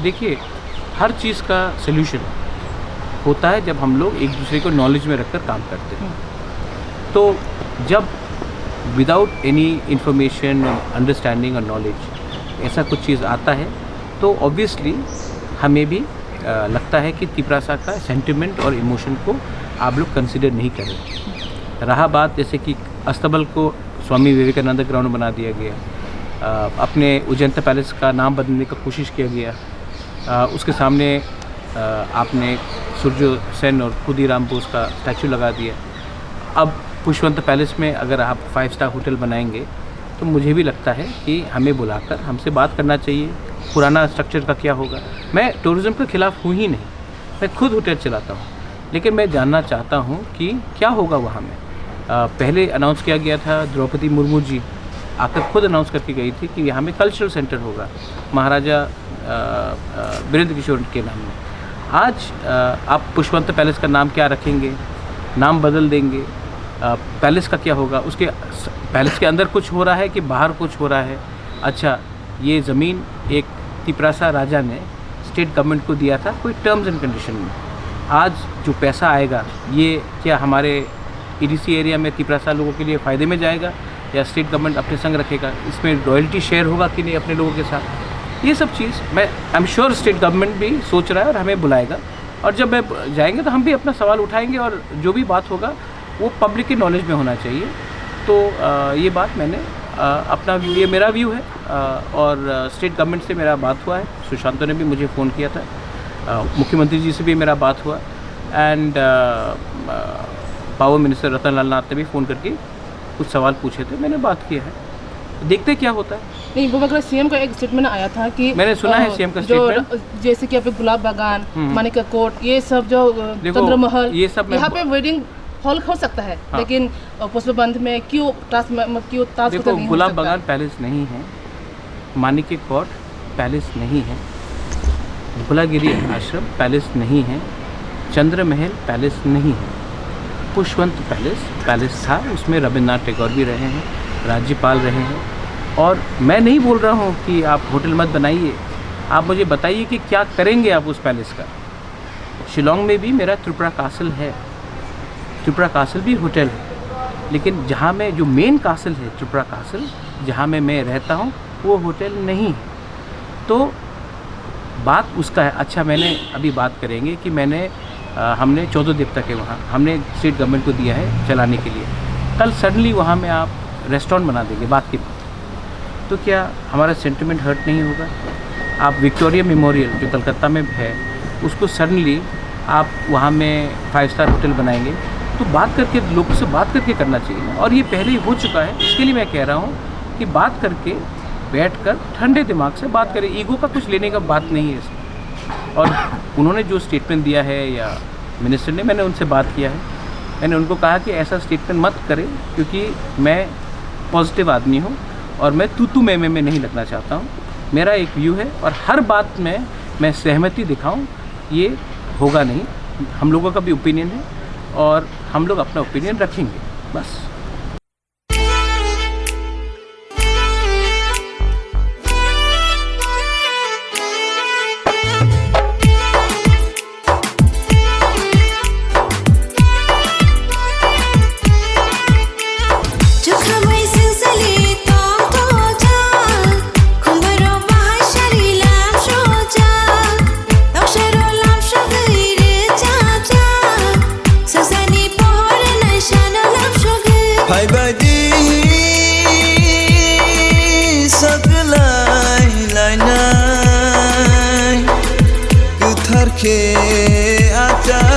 देखिए, हर चीज़ का सल्यूशन होता है जब हम लोग एक दूसरे को नॉलेज में रखकर काम करते हैं। तो जब विदाउट एनी इंफॉर्मेशन, अंडरस्टैंडिंग और नॉलेज ऐसा कुछ चीज़ आता है तो ऑब्वियसली हमें भी लगता है कि तिपरासा का सेंटिमेंट और इमोशन को आप लोग कंसिडर नहीं कर रहे। रहा बात जैसे कि अस्तबल को स्वामी विवेकानंद ग्राउंड बना दिया गया, अपने उज्जैन पैलेस का नाम बदलने का कोशिश किया गया, उसके सामने आपने सूर्य सेन और खुदीराम बोस का स्टैचू लगा दिया। अब पुष्पवंत पैलेस में अगर आप 5 स्टार होटल बनाएंगे तो मुझे भी लगता है कि हमें बुलाकर हमसे बात करना चाहिए, पुराना स्ट्रक्चर का क्या होगा। मैं टूरिज़्म के ख़िलाफ़ हूँ ही नहीं, मैं खुद होटल चलाता हूँ, लेकिन मैं जानना चाहता हूँ कि क्या होगा वहाँ में। पहले अनाउंस किया गया था, द्रौपदी मुर्मू जी आकर खुद अनाउंस करके गई थी कि यहाँ में कल्चरल सेंटर होगा महाराजा वीरेंद्र किशोर के नाम में। आज आप पुष्पवंत पैलेस का नाम क्या रखेंगे, नाम बदल देंगे, पैलेस का क्या होगा, उसके पैलेस के अंदर कुछ हो रहा है कि बाहर कुछ हो रहा है। अच्छा, ये ज़मीन एक तिपरासा राजा ने स्टेट गवर्नमेंट को दिया था कोई टर्म्स एंड कंडीशन में। आज जो पैसा आएगा ये क्या हमारे ईडीसी एरिया में तिपरासा लोगों के लिए फ़ायदे में जाएगा या स्टेट गवर्नमेंट अपने संग रखेगा, इसमें रॉयल्टी शेयर होगा कि नहीं अपने लोगों के साथ। ये सब चीज़ मैं I am sure state government भी सोच रहा है और हमें बुलाएगा, और जब मैं जाएंगे तो हम भी अपना सवाल उठाएंगे और जो भी बात होगा वो पब्लिक के नॉलेज में होना चाहिए। तो ये बात मैंने अपना, ये मेरा व्यू है, और स्टेट गवर्नमेंट से मेरा बात हुआ है, सुशांतों ने भी मुझे फ़ोन किया था, मुख्यमंत्री जी से भी मेरा बात हुआ, एंड पावर मिनिस्टर रतन लाल नाथ ने भी फ़ोन करके कुछ सवाल पूछे थे, मैंने बात किया है, देखते क्या होता है। नहीं, वो मतलब सीएम का एक स्टेटमेंट आया था कि मैंने सुना है सीएम का स्टेटमेंट, जैसे कि आपके गुलाब बागान, मानिका कोट, ये सब जो चंद्रमहल, ये सब यहाँ पे वेडिंग हॉल हो सकता है। हाँ। लेकिन पुष्पबंध में क्यों ताज देखो, गुलाब बागान पैलेस नहीं है, मानिका कोट पैलेस नहीं है, भुलागिरी आश्रम पैलेस नहीं है, चंद्रमहल पैलेस नहीं है, पुष्पवंत पैलेस था, उसमें रविन्द्रनाथ टैगोर भी रहे हैं, राज्यपाल रहे हैं। और मैं नहीं बोल रहा हूँ कि आप होटल मत बनाइए, आप मुझे बताइए कि क्या करेंगे आप उस पैलेस का। शिलोंग में भी मेरा त्रिपुरा कासल है, त्रिपुरा कासल भी होटल है, लेकिन जहाँ मैं, जो मेन कासल है त्रिपुरा कासल, जहाँ मैं रहता हूँ वो होटल नहीं है। तो बात उसका है। अच्छा, मैंने अभी बात करेंगे कि हमने 14 देवता के वहाँ हमने स्टेट गवर्नमेंट को दिया है चलाने के लिए। कल सडनली वहाँ में आप रेस्टोरेंट बना देंगे बात की बात, तो क्या हमारा सेंटिमेंट हर्ट नहीं होगा? आप विक्टोरिया मेमोरियल जो कलकत्ता में है उसको सडनली आप वहाँ में 5 स्टार होटल बनाएंगे, तो बात करके, लोगों से बात करके करना चाहिए। और ये पहले ही हो चुका है, इसके लिए मैं कह रहा हूँ कि बात करके बैठकर ठंडे दिमाग से बात करें, ईगो का कुछ लेने का बात नहीं है इसमें। और उन्होंने जो स्टेटमेंट दिया है या मिनिस्टर ने, मैंने उनसे बात किया है, मैंने उनको कहा कि ऐसा स्टेटमेंट मत करें, क्योंकि मैं पॉजिटिव आदमी हूँ और मैं तू मैं नहीं लगना चाहता हूँ। मेरा एक व्यू है और हर बात में मैं सहमति दिखाऊँ, ये होगा नहीं। हम लोगों का भी ओपिनियन है और हम लोग अपना ओपिनियन रखेंगे, बस। के आचा